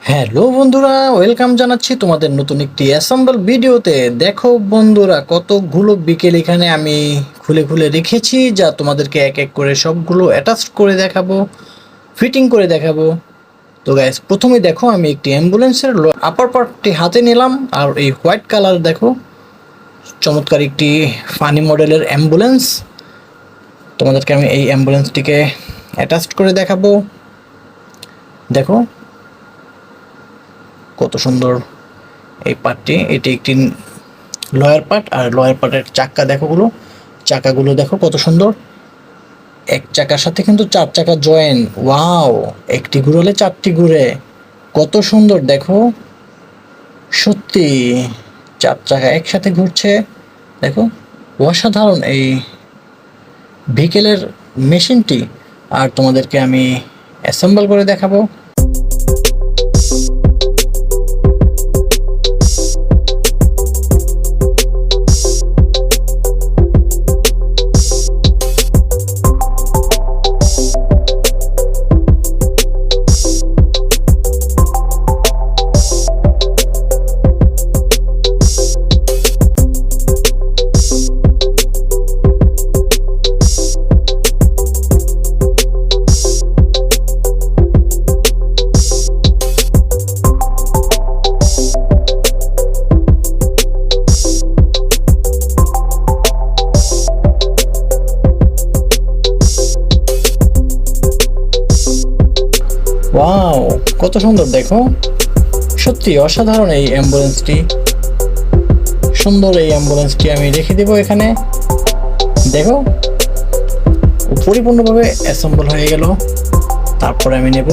Hello বন্ধুরা, welcome জানাচ্ছি তোমাদের নতুন একটি অ্যাসেম্বল ভিডিওতে। দেখো বন্ধুরা, কতগুলো বিকেল এখানে আমি খুলে খুলে রেখেছি, যা তোমাদেরকে এক এক করে সবগুলো অ্যাটাচ করে দেখাবো, ফিটিং করে দেখাবো। তো গাইস, প্রথমে দেখো আমি একটি অ্যাম্বুলেন্সের আপার পার্টটি হাতে নিলাম, আর এই হোয়াইট কালার দেখো, চমৎকার একটি ফানি মডেলের অ্যাম্বুলেন্স। তোমাদেরকে আমি এই অ্যাম্বুলেন্সটিকে অ্যাটাচ করে দেখাবো। দেখো কত সুন্দর এই পার্টটি। এটি একটি লয়ার পার্ট, আর লয়ার পার্টের চাকাগুলো দেখো কত সুন্দর। এক চাকার সাথে কিন্তু চার চাকা জয়েন। ওয়াও, একটি ঘুরলে চারটি ঘুরে, কত সুন্দর দেখো। সত্যি চার চাকা একসাথে ঘুরছে, দেখো অসাধারণ এই ভেহিকেলের মেশিনটি। আর তোমাদেরকে আমি অ্যাসেম্বল করে দেখাবো। ওয়াও, কত সুন্দর দেখো। সত্যি অসাধারণ এই অ্যাম্বুলেন্সটি। সুন্দর এই অ্যাম্বুলেন্সটি আমি রেখে দেব এখানে। দেখো পরিপূর্ণভাবে অ্যাসেম্বল হয়ে গেল। তারপরে আমি নেব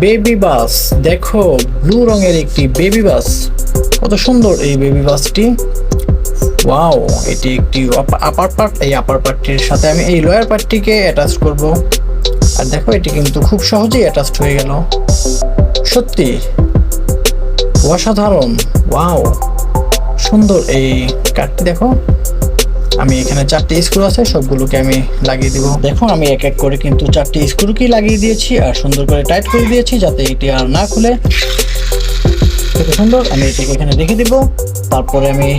বেবি বাস। দেখো ব্লু রঙের একটি বেবি বাস, কত সুন্দর এই বেবি বাসটি। ওয়াও, এটি একটি আপার পার্ট। এই আপার পার্টটির সাথে আমি এই লোয়ার পার্টটিকে অ্যাটাচ করব। আর দেখো এটি কিন্তু খুব সহজেই অ্যাটাচড হয়ে গেল। সত্যি অসাধারণ। ওয়াও, সুন্দর এই কাঠটি। দেখো আমি এখানে চারটি স্ক্রু আছে, সবগুলোকে আমি লাগিয়ে দিব। দেখো আমি এক এক করে কিন্তু চারটি স্ক্রুকেই লাগিয়ে দিয়েছি, আর সুন্দর করে টাইট করে দিয়েছি যাতে এটি আর না খুলে। কত সুন্দর। আমি এটিকে এখানে রেখে দিব। তারপরে আমি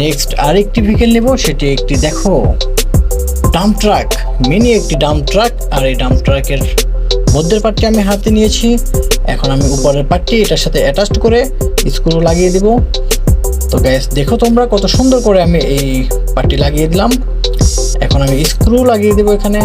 নেক্সট আরেকটি ভেহিকেল নেব। সেটি একটি দেখো ডাম্প ট্রাক, মিনি একটি ডাম্প ট্রাক। আর এই ডাম্প ট্রাকের মধ্যের পার্টটি আমি হাতে নিয়েছি। এখন আমি উপরের পার্টটি এটার সাথে অ্যাটাচড করে স্ক্রু লাগিয়ে দিব। তো গ্যাস দেখো তোমরা কত সুন্দর করে আমি এই পার্টটি লাগিয়ে দিলাম। এখন আমি স্ক্রু লাগিয়ে দেবো এখানে।